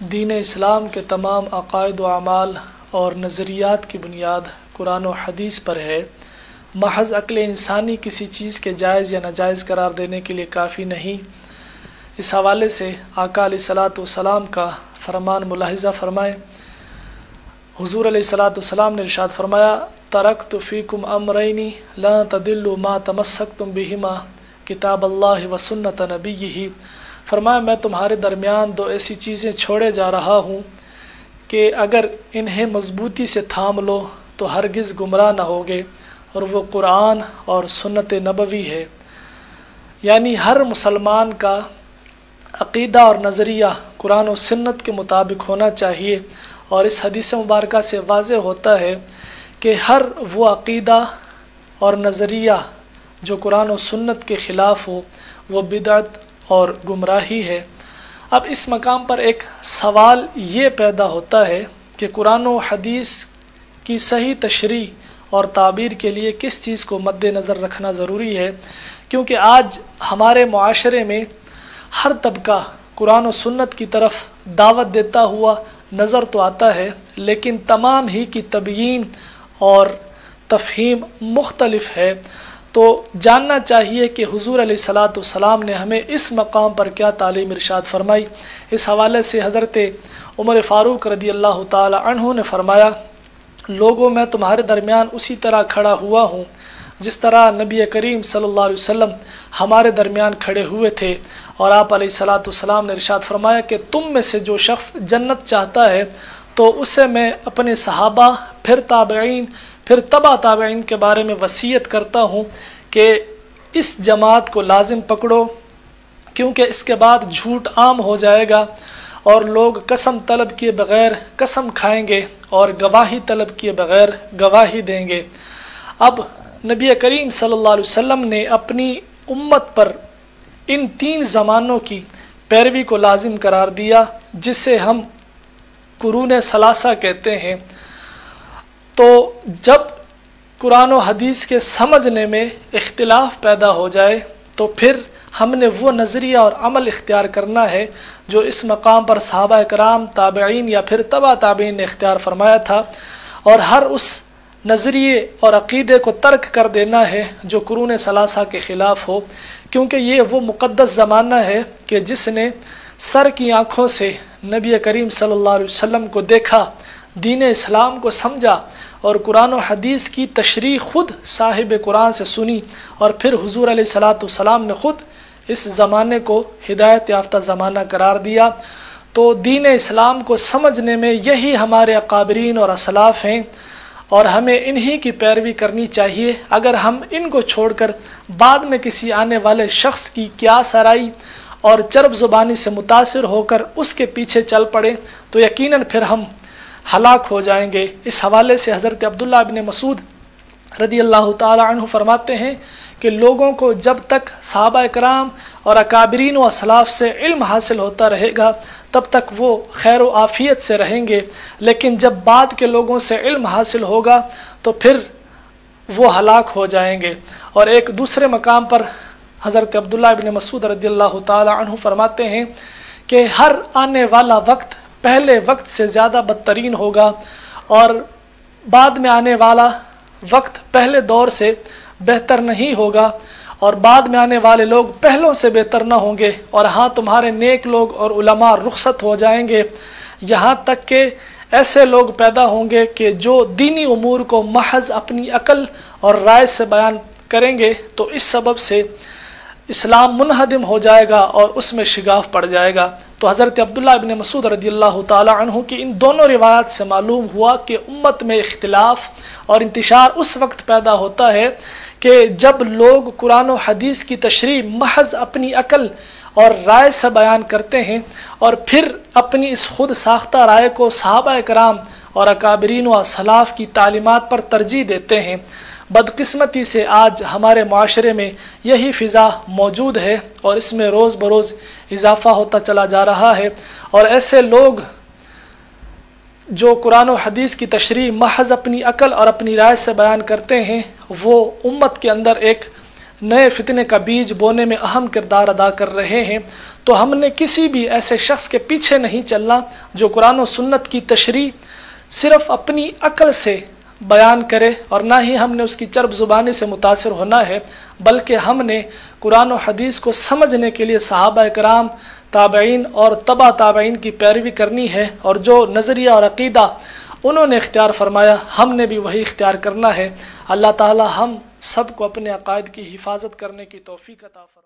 دین اسلام کے تمام عقائد و اعمال اور نظریات کی بنیاد قرآن و حدیث پر ہے۔ محض عقل انسانی کسی چیز کے جائز یا ناجائز قرار دینے کے لیے کافی نہیں۔ اس حوالے سے آقا علیہ الصلاۃ والسلام کا فرمان ملاحظہ فرمائیں۔ حضور علیہ الصلاۃ والسلام نے ارشاد فرمایا، ترکت فیکم امرین لا تضلوا ما تمسکتم بہما کتاب اللہ و سنت نبیہ۔ فرمایا میں تمہارے درمیان دو ایسی چیزیں چھوڑے جا رہا ہوں کہ اگر انہیں مضبوطی سے تھام لو تو ہرگز گمراہ نہ ہوگے، اور وہ قرآن اور سنت نبوی ہے۔ یعنی ہر مسلمان کا عقیدہ اور نظریہ قرآن و سنت کے مطابق ہونا چاہیے، اور اس حدیث مبارکہ سے واضح ہوتا ہے کہ ہر وہ عقیدہ اور نظریہ جو قرآن و سنت کے خلاف ہو وہ بدعت اور گمراہی ہے۔ اب اس مقام پر ایک سوال یہ پیدا ہوتا ہے کہ قرآن و حدیث کی صحیح تشریح اور تعبیر کے لیے کس چیز کو مد نظر رکھنا ضروری ہے، کیونکہ آج ہمارے معاشرے میں ہر طبقہ قرآن و سنت کی طرف دعوت دیتا ہوا نظر تو آتا ہے، لیکن تمام ہی کی تبیین اور تفہیم مختلف ہے۔ تو جاننا چاہیے کہ حضور علیہ الصلاۃ والسلام نے ہمیں اس مقام پر کیا تعلیم ارشاد فرمائی۔ اس حوالے سے حضرت عمر فاروق رضی اللہ تعالی عنہ نے فرمایا، لوگوں میں تمہارے درمیان اسی طرح کھڑا ہوا ہوں جس طرح نبی کریم صلی اللہ علیہ وسلم ہمارے درمیان کھڑے ہوئے تھے، اور آپ علیہ الصلاۃ والسلام نے ارشاد فرمایا کہ تم میں سے جو شخص جنت چاہتا ہے تو اسے میں اپنے صحابہ پھر تابعین پھر تبع تابعین کے بارے میں وصیت کرتا ہوں کہ اس جماعت کو لازم پکڑو، کیونکہ اس کے بعد جھوٹ عام ہو جائے گا اور لوگ قسم طلب کیے بغیر قسم کھائیں گے اور گواہی طلب کیے بغیر گواہی دیں گے۔ اب نبی کریم صلی اللہ علیہ وسلم نے اپنی امت پر ان تین زمانوں کی پیروی کو لازم قرار دیا، جس سے ہم قرون ثلاثہ کہتے ہیں۔ تو جب قرآن و حدیث کے سمجھنے میں اختلاف پیدا ہو جائے تو پھر ہم نے وہ نظریہ اور عمل اختیار کرنا ہے جو اس مقام پر صحابہ کرام، تابعین یا پھر تبع تابعین نے اختیار فرمایا تھا، اور ہر اس نظریے اور عقیدے کو ترک کر دینا ہے جو قرون ثلاثہ کے خلاف ہو، کیونکہ یہ وہ مقدس زمانہ ہے کہ جس نے سر کی آنکھوں سے نبی کریم صلی اللہ علیہ وسلم کو دیکھا، دین اسلام کو سمجھا، اور قرآن و حدیث کی تشریح خود صاحب قرآن سے سنی، اور پھر حضور علیہ الصلاۃ والسلام نے خود اس زمانے کو ہدایت یافتہ زمانہ قرار دیا۔ تو دین اسلام کو سمجھنے میں یہی ہمارے اکابرین اور اسلاف ہیں، اور ہمیں انہی کی پیروی کرنی چاہیے۔ اگر ہم ان کو چھوڑ کر بعد میں کسی آنے والے شخص کی قیاس آرائی اور چرب زبانی سے متاثر ہو کر اس کے پیچھے چل پڑے تو یقیناً پھر ہم ہلاک ہو جائیں گے۔ اس حوالے سے حضرت عبداللہ ابن مسعود رضی اللہ تعالی عنہ فرماتے ہیں کہ لوگوں کو جب تک صحابہ کرام اور اکابرین و اسلاف سے علم حاصل ہوتا رہے گا تب تک وہ خیر و عافیت سے رہیں گے، لیکن جب بعد کے لوگوں سے علم حاصل ہوگا تو پھر وہ ہلاک ہو جائیں گے۔ اور ایک دوسرے مقام پر حضرت عبداللہ ابن مسعود رضی اللہ تعالی عنہ فرماتے ہیں کہ ہر آنے والا وقت پہلے وقت سے زیادہ بدترین ہوگا، اور بعد میں آنے والا وقت پہلے دور سے بہتر نہیں ہوگا، اور بعد میں آنے والے لوگ پہلوں سے بہتر نہ ہوں گے، اور ہاں تمہارے نیک لوگ اور علماء رخصت ہو جائیں گے، یہاں تک کہ ایسے لوگ پیدا ہوں گے کہ جو دینی امور کو محض اپنی عقل اور رائے سے بیان کریں گے، تو اس سبب سے اسلام منہدم ہو جائے گا اور اس میں شگاف پڑ جائے گا۔ تو حضرت عبداللہ ابن مسعود رضی اللہ تعالی عنہ کی ان دونوں روایات سے معلوم ہوا کہ امت میں اختلاف اور انتشار اس وقت پیدا ہوتا ہے کہ جب لوگ قرآن و حدیث کی تشریح محض اپنی عقل اور رائے سے بیان کرتے ہیں، اور پھر اپنی اس خود ساختہ رائے کو صحابہ کرام اور اکابرین و اسلاف کی تعلیمات پر ترجیح دیتے ہیں۔ بدقسمتی سے آج ہمارے معاشرے میں یہی فضا موجود ہے، اور اس میں روز بروز اضافہ ہوتا چلا جا رہا ہے، اور ایسے لوگ جو قرآن و حدیث کی تشریح محض اپنی عقل اور اپنی رائے سے بیان کرتے ہیں، وہ امت کے اندر ایک نئے فتنے کا بیج بونے میں اہم کردار ادا کر رہے ہیں۔ تو ہم نے کسی بھی ایسے شخص کے پیچھے نہیں چلنا جو قرآن و سنت کی تشریح صرف اپنی عقل سے بیان کرے، اور نہ ہی ہم نے اس کی چرب زبانی سے متاثر ہونا ہے، بلکہ ہم نے قرآن و حدیث کو سمجھنے کے لیے صحابہ کرام، تابعین اور تبع تابعین کی پیروی کرنی ہے، اور جو نظریہ اور عقیدہ انہوں نے اختیار فرمایا ہم نے بھی وہی اختیار کرنا ہے۔ اللہ تعالی ہم سب کو اپنے عقائد کی حفاظت کرنے کی توفیق عطا فرمائے۔